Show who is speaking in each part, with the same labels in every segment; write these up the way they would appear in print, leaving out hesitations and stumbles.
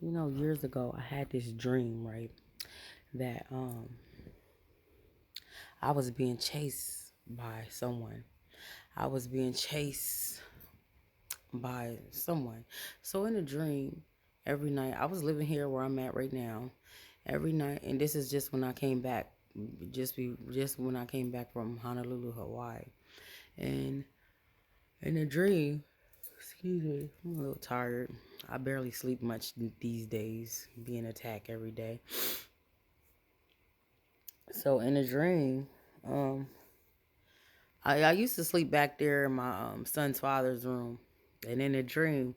Speaker 1: Years ago I had this dream, right? That I was being chased by someone. I was being chased by someone. So in a dream, every night I was living here where I'm at right now. Every night, and this is just when I came back, just when I came back from Honolulu, Hawaii. And in a dream, excuse me, I'm a little tired. I barely sleep much these days, being attacked every day. So in a dream, um, I used to sleep back there in my son's father's room, and in a dream,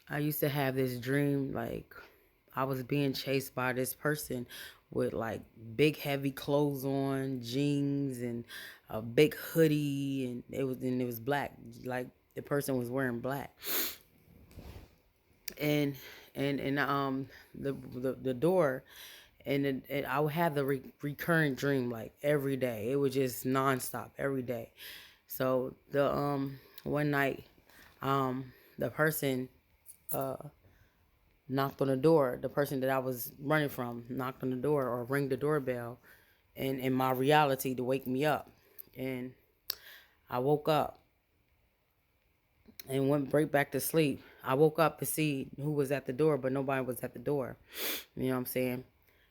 Speaker 1: I used to have this dream like I was being chased by this person with like big heavy clothes on, jeans, and a big hoodie, and it was black, like the person was wearing black, and the door. And I would have the recurrent dream like every day. It was just nonstop every day. So the one night, the person knocked on the door. The person that I was running from knocked on the door or rang the doorbell, and in my reality to wake me up. And I woke up and went right back to sleep. I woke up to see who was at the door, but nobody was at the door. You know what I'm saying?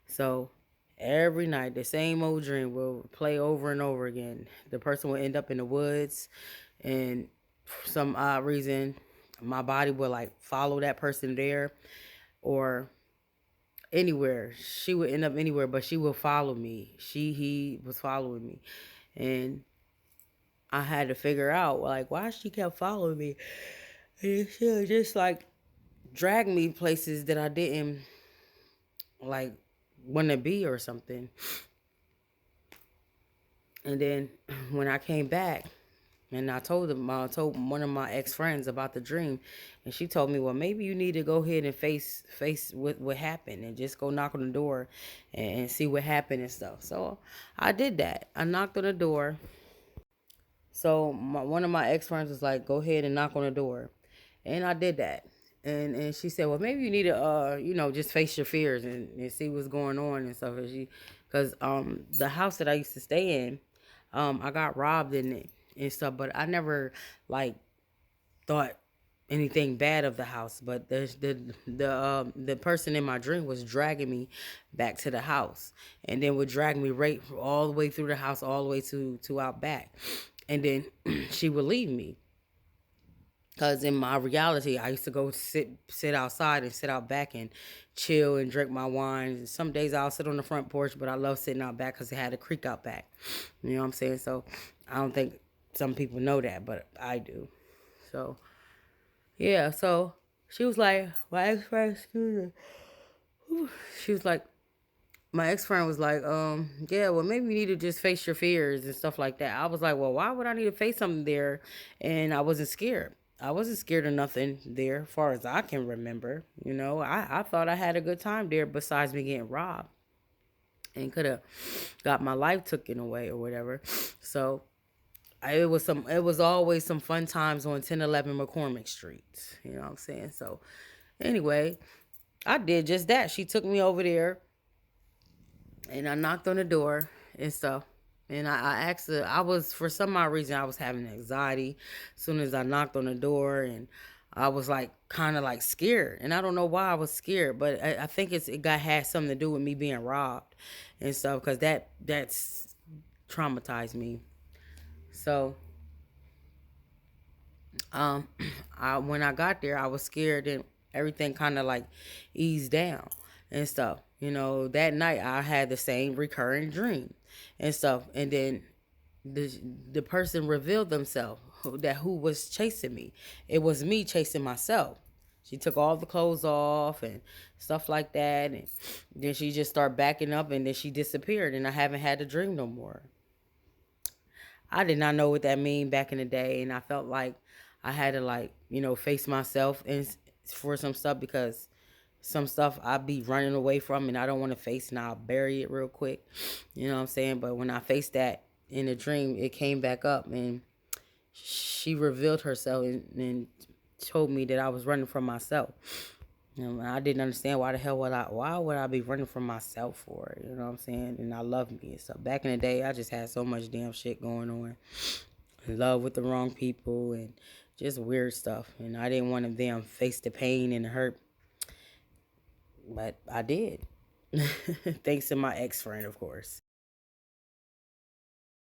Speaker 1: So every night, the same old dream will play over and over again. The person will end up in the woods, and for some odd reason, my body will like follow that person there, or anywhere. She would end up anywhere, but she would follow me. He was following me, and I had to figure out like why she kept following me. And she would just like drag me places that I didn't like want to be or something. And then when I came back, and I told one of my ex friends about the dream, and she told me, well, maybe you need to go ahead and face what happened, and just go knock on the door, and see what happened and stuff. So I did that. I knocked on the door. So one of my ex friends was like, go ahead and knock on the door, and I did that. And she said, well, maybe you need to just face your fears, and see what's going on and stuff. And because the house that I used to stay in, I got robbed in it and stuff, but I never like thought anything bad of the house. But the person in my dream was dragging me back to the house, and then would drag me right all the way through the house, all the way to out back, and then she would leave me. Cause in my reality, I used to go sit outside and sit out back and chill and drink my wine. And some days I'll sit on the front porch, but I love sitting out back because it had a creek out back. You know what I'm saying? So I don't think some people know that, but I do. So yeah. So she was like, my ex friend, excuse me. She was like, my ex friend was like, yeah, well, maybe you need to just face your fears and stuff like that. I was like, well, why would I need to face something there? And I wasn't scared. I wasn't scared of nothing there, as far as I can remember. I thought I had a good time there besides me getting robbed and could have got my life taken away or whatever. So it was always some fun times on 1011 McCormick Street. You know what I'm saying? So anyway, I did just that. She took me over there, and I knocked on the door and stuff. And I asked her, for some odd reason, I was having anxiety as soon as I knocked on the door. And I was like, kind of like scared. And I don't know why I was scared, but I think had something to do with me being robbed and stuff, because that's traumatized me. So, um, when I got there, I was scared, and everything kind of like eased down and stuff. That night I had the same recurring dream and stuff, and then the the person revealed themselves, who was chasing me. It was me chasing myself. She took all the clothes off and stuff like that, and then she just started backing up, and then she disappeared, and I haven't had the dream no more. I did not know what that mean back in the day, and I felt like I had to like face myself and for some stuff, because some stuff I be running away from and I don't want to face, and I'll bury it real quick. You know what I'm saying? But when I faced that in a dream, it came back up, and she revealed herself, and told me that I was running from myself. I didn't understand why would I be running from myself for it? You know what I'm saying? And I love me. So back in the day, I just had so much damn shit going on. In love with the wrong people and just weird stuff. And I didn't want them face the pain and the hurt. But I did. Thanks to my ex-friend, of course.